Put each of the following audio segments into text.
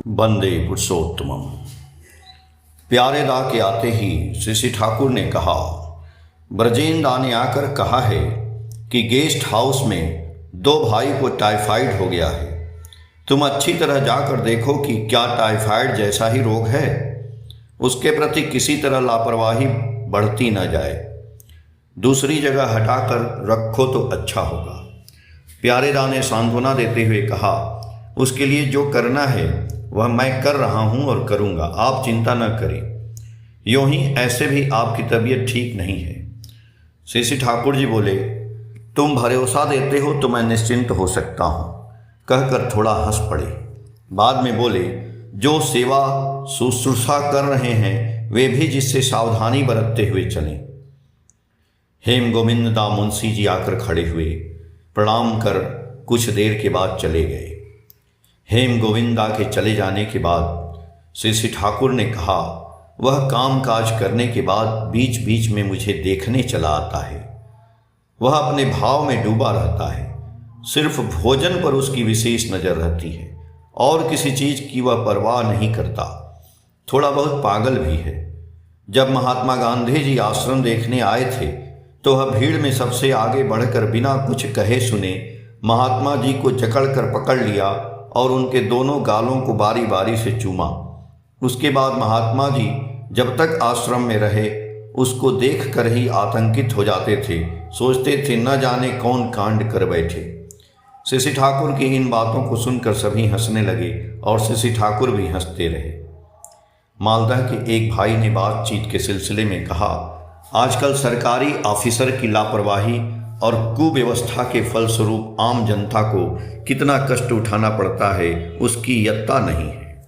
वंदे पुरुषोत्तमम। प्यारे दा के आते ही श्री ठाकुर ने कहा, ब्रजेंद्र दा ने आकर कहा है कि गेस्ट हाउस में 2 भाई को टाइफाइड हो गया है। तुम अच्छी तरह जाकर देखो कि क्या टाइफाइड जैसा ही रोग है, उसके प्रति किसी तरह लापरवाही बढ़ती न जाए। दूसरी जगह हटाकर रखो तो अच्छा होगा। प्यारे दा ने सांत्वना देते हुए कहा, उसके लिए जो करना है वह मैं कर रहा हूं और करूंगा, आप चिंता न करें। यूं ही ऐसे भी आपकी तबीयत ठीक नहीं है। श्री ठाकुर जी बोले, तुम भरोसा देते हो तो मैं निश्चिंत हो सकता हूं, कहकर थोड़ा हंस पड़े। बाद में बोले, जो सेवा शुश्रूषा कर रहे हैं वे भी जिससे सावधानी बरतते हुए चलें। हेम गोविंद दा मुंशी जी आकर खड़े हुए, प्रणाम कर कुछ देर के बाद चले गए। हेम गोविंदा के चले जाने के बाद श्री ठाकुर ने कहा, वह काम काज करने के बाद बीच बीच में मुझे देखने चला आता है। वह अपने भाव में डूबा रहता है, सिर्फ भोजन पर उसकी विशेष नज़र रहती है और किसी चीज़ की वह परवाह नहीं करता। थोड़ा बहुत पागल भी है। जब महात्मा गांधी जी आश्रम देखने आए थे तो वह भीड़ में सबसे आगे बढ़कर बिना कुछ कहे सुने महात्मा जी को जकड़कर पकड़ लिया और उनके दोनों गालों को बारी बारी से चूमा। उसके बाद महात्मा जी जब तक आश्रम में रहे उसको देख कर ही आतंकित हो जाते थे, सोचते थे न जाने कौन कांड कर बैठे। श्री ठाकुर की इन बातों को सुनकर सभी हंसने लगे और श्री ठाकुर भी हंसते रहे। मालदह के एक भाई ने बातचीत के सिलसिले में कहा, आजकल सरकारी ऑफिसर की लापरवाही और कुव्यवस्था के फलस्वरूप आम जनता को कितना कष्ट उठाना पड़ता है, उसकी यत्ता नहीं है।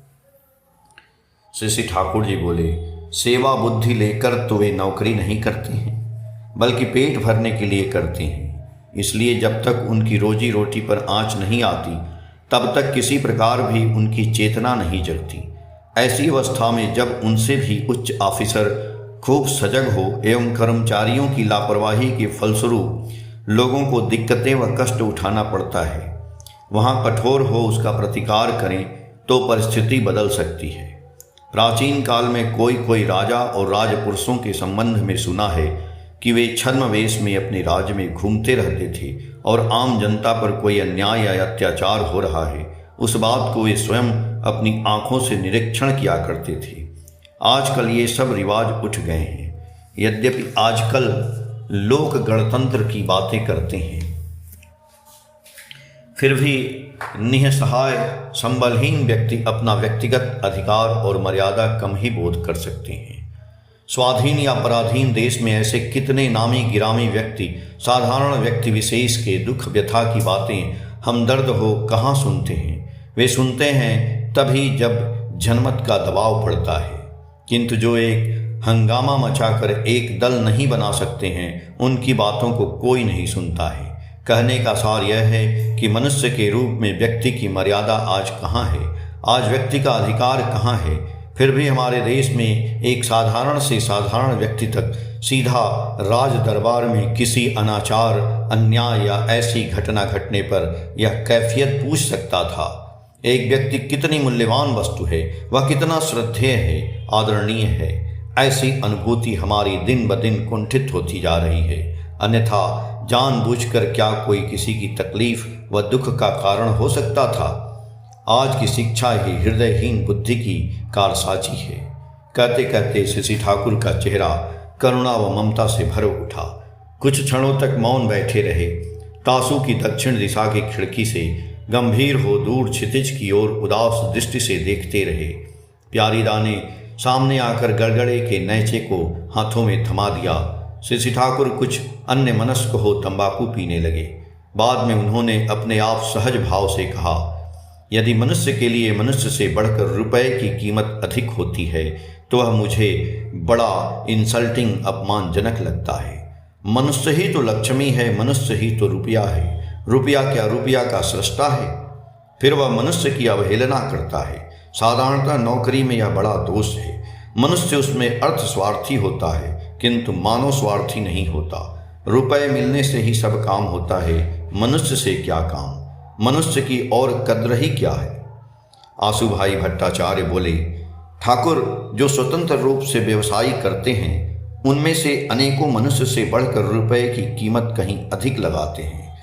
श्री ठाकुर जी बोले, सेवा बुद्धि लेकर तो वे नौकरी नहीं करते हैं, बल्कि पेट भरने के लिए करते हैं। इसलिए जब तक उनकी रोजी रोटी पर आंच नहीं आती तब तक किसी प्रकार भी उनकी चेतना नहीं जगती। ऐसी अवस्था में जब उनसे भी उच्च ऑफिसर खूब सजग हो एवं कर्मचारियों की लापरवाही के फलस्वरूप लोगों को दिक्कतें व कष्ट उठाना पड़ता है, वहाँ कठोर हो उसका प्रतिकार करें तो परिस्थिति बदल सकती है। प्राचीन काल में कोई राजा और राजपुरुषों के संबंध में सुना है कि वे छद्मवेश में अपने राज्य में घूमते रहते थे और आम जनता पर कोई अन्याय या अत्याचार हो रहा है उस बात को वे स्वयं अपनी आंखों से निरीक्षण किया करते थे। आजकल ये सब रिवाज उठ गए हैं। यद्यपि आजकल लोग गणतंत्र की बातें करते हैं, फिर भी निःसहाय संबलहीन व्यक्ति अपना व्यक्तिगत अधिकार और मर्यादा कम ही बोध कर सकते हैं। स्वाधीन या पराधीन देश में ऐसे कितने नामी गिरामी व्यक्ति साधारण व्यक्ति विशेष के दुख व्यथा की बातें हमदर्द हो कहाँ सुनते हैं। वे सुनते हैं तभी जब जनमत का दबाव पड़ता है, किंतु जो एक हंगामा मचाकर एक दल नहीं बना सकते हैं उनकी बातों को कोई नहीं सुनता है। कहने का सार यह है कि मनुष्य के रूप में व्यक्ति की मर्यादा आज कहाँ है, आज व्यक्ति का अधिकार कहाँ है। फिर भी हमारे देश में एक साधारण से साधारण व्यक्ति तक सीधा राज दरबार में किसी अनाचार, अन्याय या ऐसी घटना घटने पर यह कैफियत पूछ सकता था, एक व्यक्ति कितनी मूल्यवान वस्तु है, वह कितना श्रद्धेय है, आदरणीय है। ऐसी अनुभूति हमारी दिन ब दिन कुंठित होती जा रही है। अन्यथा जानबूझकर क्या कोई किसी की तकलीफ व दुख का कारण हो सकता था। आज की शिक्षा ही हृदयहीन बुद्धि की कारसाजी है। कहते कहते श्री ठाकुर का चेहरा करुणा व ममता से भर उठा। कुछ क्षणों तक मौन बैठे रहे। तासू की दक्षिण दिशा की खिड़की से गंभीर हो दूर क्षितिज की ओर उदास दृष्टि से देखते रहे। प्यारी दा ने सामने आकर गड़गड़े के नैचे को हाथों में थमा दिया। श्री ठाकुर कुछ अन्य मनस्क हो तंबाकू पीने लगे। बाद में उन्होंने अपने आप सहज भाव से कहा, यदि मनुष्य के लिए मनुष्य से बढ़कर रुपए की कीमत अधिक होती है तो वह मुझे बड़ा इंसल्टिंग अपमानजनक लगता है। मनुष्य ही तो लक्ष्मी है, मनुष्य ही तो रुपया है। रुपया क्या रुपया का सृष्टा है? फिर वह मनुष्य की अवहेलना करता है। साधारणतः नौकरी में यह बड़ा दोष है। मनुष्य उसमें अर्थ स्वार्थी होता है किंतु मानव स्वार्थी नहीं होता। रुपए मिलने से ही सब काम होता है, मनुष्य से क्या काम। मनुष्य की और कद्र ही क्या है। आंसू भाई भट्टाचार्य बोले, ठाकुर, जो स्वतंत्र रूप से व्यवसाय करते हैं उनमें से अनेकों मनुष्य से बढ़कर रुपए की कीमत कहीं अधिक लगाते हैं,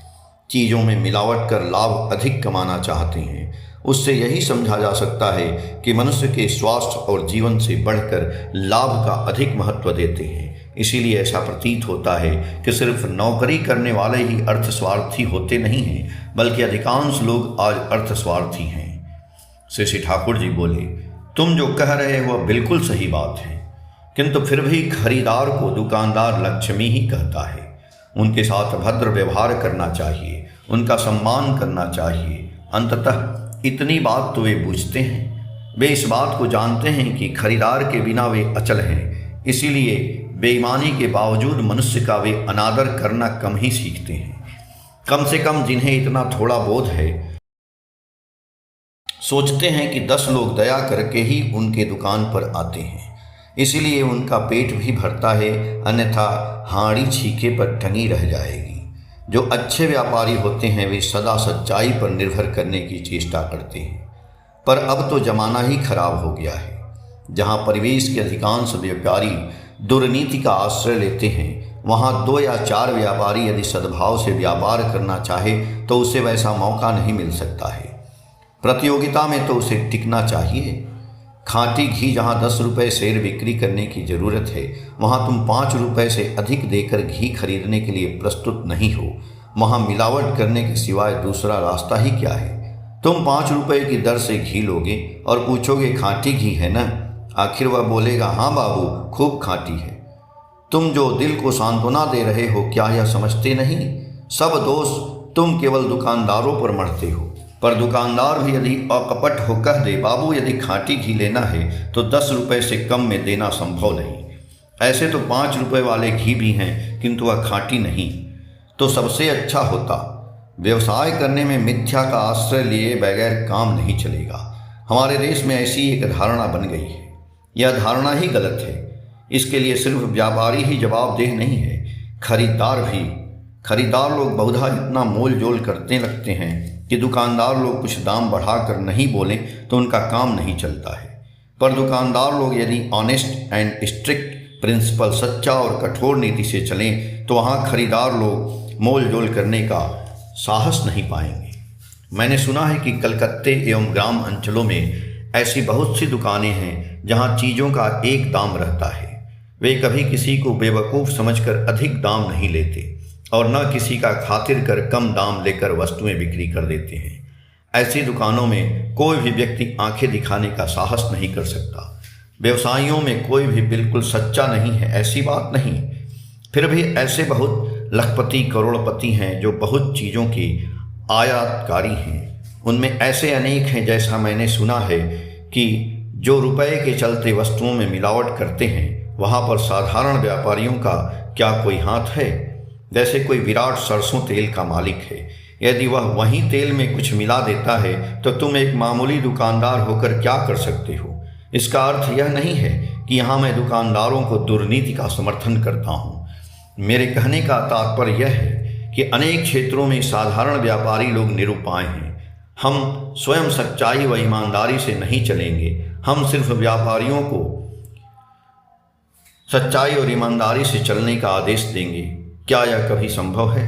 चीज़ों में मिलावट कर लाभ अधिक कमाना चाहते हैं। उससे यही समझा जा सकता है कि मनुष्य के स्वास्थ्य और जीवन से बढ़कर लाभ का अधिक महत्व देते हैं। इसीलिए ऐसा प्रतीत होता है कि सिर्फ नौकरी करने वाले ही अर्थस्वार्थी होते नहीं हैं, बल्कि अधिकांश लोग आज अर्थस्वार्थी हैं। श्री ठाकुर जी बोले, तुम जो कह रहे हो वह बिल्कुल सही बात है, किंतु फिर भी खरीदार को दुकानदार लक्ष्मी ही कहता है। उनके साथ भद्र व्यवहार करना चाहिए, उनका सम्मान करना चाहिए। अंततः इतनी बात तो वे बूझते हैं। वे इस बात को जानते हैं कि खरीदार के बिना वे अचल हैं, इसीलिए बेईमानी के बावजूद मनुष्य का वे अनादर करना कम ही सीखते हैं। कम से कम जिन्हें इतना थोड़ा बोध है, सोचते हैं कि 10 लोग दया करके ही उनके दुकान पर आते हैं, इसीलिए उनका पेट भी भरता है, अन्यथा हांडी छीके पर टंगी रह जाएगी। जो अच्छे व्यापारी होते हैं वे सदा सच्चाई पर निर्भर करने की चेष्टा करते हैं। पर अब तो जमाना ही खराब हो गया है। जहाँ परिवेश के अधिकांश व्यापारी दुर्नीति का आश्रय लेते हैं, वहाँ 2 या 4 व्यापारी यदि सद्भाव से व्यापार करना चाहे तो उसे वैसा मौका नहीं मिल सकता है। प्रतियोगिता में तो उसे टिकना चाहिए। खाँटी घी जहाँ 10 रुपये शेर बिक्री करने की ज़रूरत है, वहाँ तुम 5 रुपये से अधिक देकर घी खरीदने के लिए प्रस्तुत नहीं हो। वहाँ मिलावट करने के सिवाय दूसरा रास्ता ही क्या है। तुम 5 रुपये की दर से घी लोगे और पूछोगे खाँटी घी है ना, आखिर वह बोलेगा हाँ बाबू, खूब खाँटी है। तुम जो दिल को सांत्वना दे रहे हो, क्या यह समझते नहीं? सब दोष तुम केवल दुकानदारों पर मढ़ते हो। पर दुकानदार भी यदि अकपट हो कह दे, बाबू यदि खाँटी घी लेना है तो 10 रुपये से कम में देना संभव नहीं। ऐसे तो 5 रुपये वाले घी भी हैं, किंतु वह खाँटी नहीं, तो सबसे अच्छा होता। व्यवसाय करने में मिथ्या का आश्रय लिए बगैर काम नहीं चलेगा। हमारे देश में ऐसी एक धारणा बन गई है। यह धारणा ही गलत है। इसके लिए सिर्फ व्यापारी ही जवाबदेह नहीं है, खरीदार भी। खरीदार लोग बहुधा इतना मोल जोल करते लगते हैं कि दुकानदार लोग कुछ दाम बढ़ाकर नहीं बोलें तो उनका काम नहीं चलता है। पर दुकानदार लोग यदि ऑनेस्ट एंड स्ट्रिक्ट प्रिंसिपल, सच्चा और कठोर नीति से चलें तो वहाँ खरीदार लोग मोल जोल करने का साहस नहीं पाएंगे। मैंने सुना है कि कलकत्ते एवं ग्राम अंचलों में ऐसी बहुत सी दुकानें हैं जहाँ चीज़ों का एक दाम रहता है। वे कभी किसी को बेवकूफ़ समझकर अधिक दाम नहीं लेते और न किसी का खातिर कर कम दाम लेकर वस्तुएं बिक्री कर देते हैं। ऐसी दुकानों में कोई भी व्यक्ति आंखें दिखाने का साहस नहीं कर सकता। व्यवसायियों में कोई भी बिल्कुल सच्चा नहीं है, ऐसी बात नहीं। फिर भी ऐसे बहुत लखपति करोड़पति हैं जो बहुत चीज़ों की आयातकारी हैं। उनमें ऐसे अनेक हैं, जैसा मैंने सुना है कि जो रुपए के चलते वस्तुओं में मिलावट करते हैं, वहाँ पर साधारण व्यापारियों का क्या कोई हाथ है? जैसे कोई विराट सरसों तेल का मालिक है, यदि वह वहीं तेल में कुछ मिला देता है तो तुम एक मामूली दुकानदार होकर क्या कर सकते हो? इसका अर्थ यह नहीं है कि यहाँ मैं दुकानदारों को दुर्नीति का समर्थन करता हूँ। मेरे कहने का तात्पर्य यह है कि अनेक क्षेत्रों में साधारण व्यापारी लोग निरुपाय हैं। हम स्वयं सच्चाई व ईमानदारी से नहीं चलेंगे। हम सिर्फ व्यापारियों को सच्चाई और ईमानदारी से चलने का आदेश देंगे। क्या यह कभी संभव है?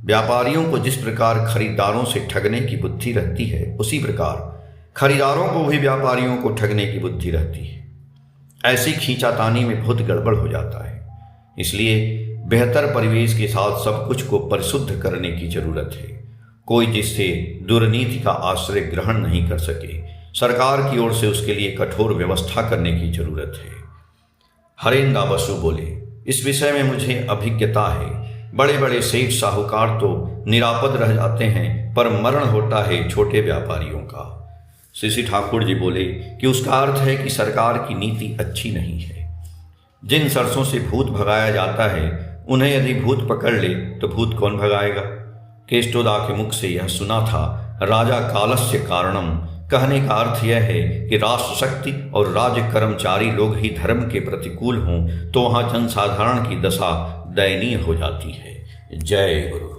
व्यापारियों को जिस प्रकार खरीदारों से ठगने की बुद्धि रहती है, उसी प्रकार खरीदारों को भी व्यापारियों को ठगने की बुद्धि रहती है। ऐसी खींचातानी में बहुत गड़बड़ हो जाता है। इसलिए बेहतर परिवेश के साथ सब कुछ को परिशुद्ध करने की जरूरत है। कोई जिससे दुर्नीति का आश्रय ग्रहण नहीं कर सके, सरकार की ओर से उसके लिए कठोर व्यवस्था करने की जरूरत है। हरेंद्र बसु बोले, इस विषय में मुझे अभिज्ञता है। बड़े बड़े सेठ साहूकार तो निरापद रह जाते हैं, पर मरण होता है छोटे व्यापारियों का। श्री ठाकुर जी बोले कि उसका अर्थ है कि सरकार की नीति अच्छी नहीं है। जिन सरसों से भूत भगाया जाता है, उन्हें यदि भूत पकड़ ले तो भूत कौन भगाएगा? केष्टोदा के मुख से यह सुना था, राजा कालस्य कारणम। कहने का अर्थ यह है कि राष्ट्र शक्ति और राज्य कर्मचारी लोग ही धर्म के प्रतिकूल हों तो वहाँ जनसाधारण की दशा दयनीय हो जाती है। जय गुरु।